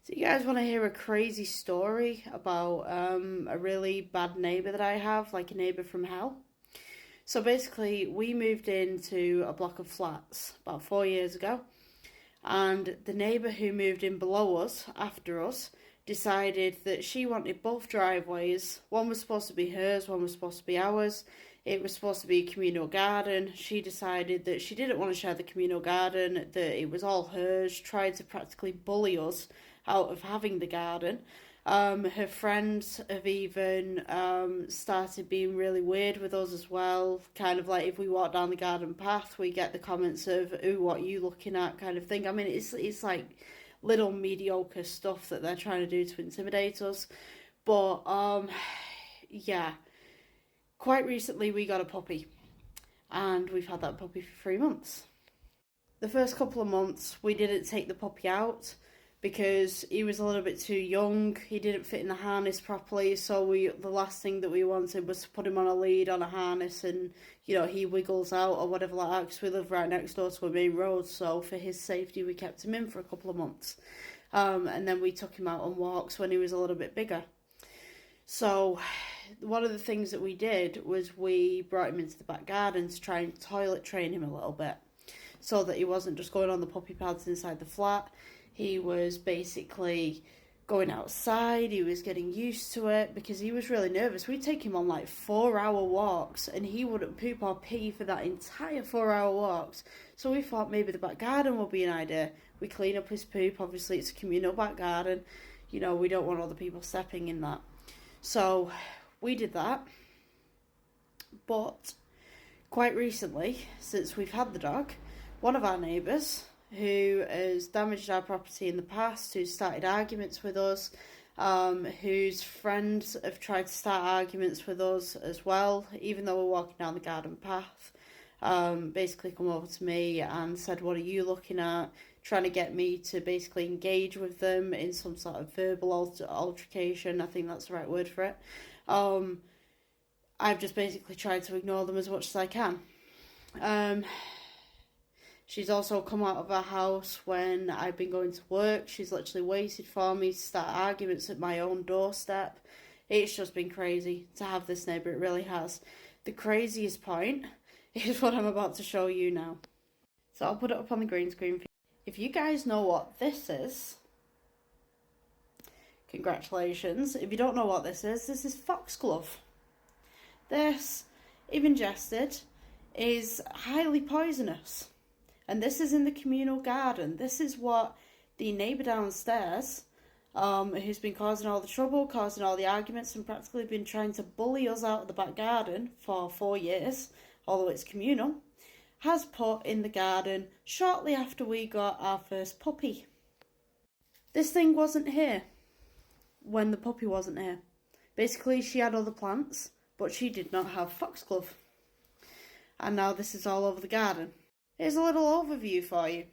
Do you guys want to hear a crazy story about a really bad neighbour that I have, like a neighbour from hell? So basically, we moved into a block of flats about 4 years ago, and the neighbour who moved in below us, after us, decided that she wanted both driveways. One was supposed to be hers, one was supposed to be ours. It was supposed to be a communal garden. She decided that she didn't want to share the communal garden, that it was all hers, tried to practically bully us out of having the garden. Her friends have even started being really weird with us as well. Kind of like if we walk down the garden path, we get the comments of "Ooh, what are you looking at?" kind of thing. I mean, it's like little mediocre stuff that they're trying to do to intimidate us. But yeah, quite recently we got a puppy, and we've had that puppy for 3 months. The first couple of months we didn't take the puppy out because he was a little bit too young. He didn't fit in the harness properly, so the last thing that we wanted was to put him on a lead on a harness and he wiggles out or whatever like that, because we live right next door to a main road. So for his safety we kept him in for a couple of months, and then we took him out on walks when he was a little bit bigger. So one of the things that we did was we brought him into the back garden to try and toilet train him a little bit, so that he wasn't just going on the puppy pads inside the flat. He was basically going outside. He was getting used to it because he was really nervous. We'd take him on like 4-hour walks and he wouldn't poop or pee for that entire 4-hour walks. So we thought maybe the back garden would be an idea. We clean up his poop. Obviously it's a communal back garden. We don't want other people stepping in that. So we did that. But quite recently, since we've had the dog, one of our neighbours, who has damaged our property in the past, who started arguments with us, whose friends have tried to start arguments with us as well, even though we're walking down the garden path, basically come over to me and said, "What are you looking at?" Trying to get me to basically engage with them in some sort of verbal altercation. I think that's the right word for it. I've just basically tried to ignore them as much as I can. She's also come out of her house when I've been going to work. She's literally waited for me to start arguments at my own doorstep. It's just been crazy to have this neighbour, it really has. The craziest point is what I'm about to show you now. So I'll put it up on the green screen. If you guys know what this is, congratulations. If you don't know what this is foxglove. This, if ingested, is highly poisonous. And this is in the communal garden. This is what the neighbour downstairs, who's been causing all the trouble, causing all the arguments, and practically been trying to bully us out of the back garden for 4 years, although it's communal, has put in the garden shortly after we got our first puppy. This thing wasn't here when the puppy wasn't here. Basically, she had other plants, but she did not have foxglove. And now this is all over the garden. Here's a little overview for you.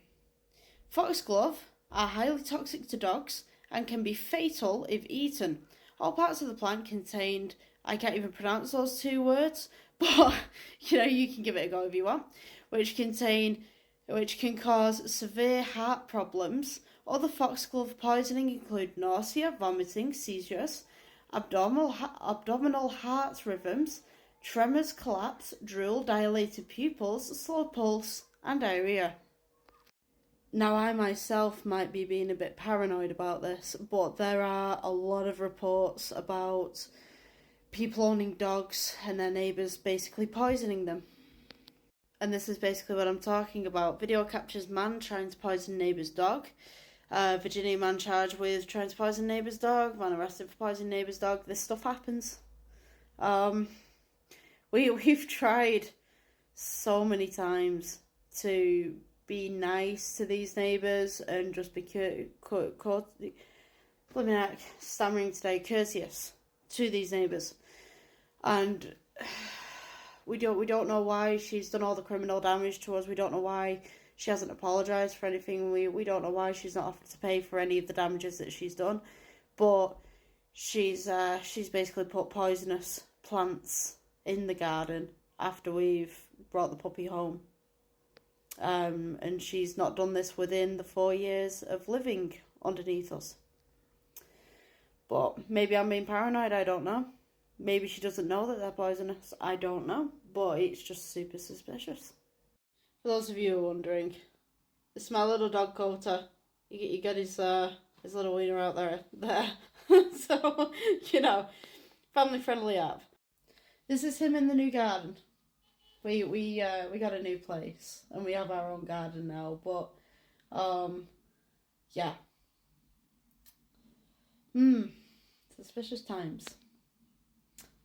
Foxglove are highly toxic to dogs and can be fatal if eaten. All parts of the plant contained, I can't even pronounce those 2 words, but you can give it a go if you want, which can cause severe heart problems. Other foxglove poisoning include nausea, vomiting, seizures, abdominal heart rhythms, tremors, collapse, drool, dilated pupils, slow pulse, and diarrhea. Now, I myself might be being a bit paranoid about this, but there are a lot of reports about people owning dogs and their neighbours basically poisoning them. And this is basically what I'm talking about. Video captures man trying to poison neighbour's dog. Virginia man charged with trying to poison neighbour's dog. Man arrested for poisoning neighbour's dog. This stuff happens. We've tried so many times to be nice to these neighbours and just be stammering today, courteous to these neighbours, and we don't know why she's done all the criminal damage to us. We don't know why she hasn't apologised for anything. We don't know why she's not offered to pay for any of the damages that she's done, but she's basically put poisonous plants in the garden after we've brought the puppy home. And she's not done this within the 4 years of living underneath us. But maybe I'm being paranoid, I don't know. Maybe she doesn't know that they're poisonous, I don't know. But it's just super suspicious. For those of you who are wondering, it's my little dog Coulter. He got his little wiener out there. So, you know, family friendly app. This is him in the new garden. We got a new place and we have our own garden now, but yeah. Suspicious times.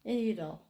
Ain't it all?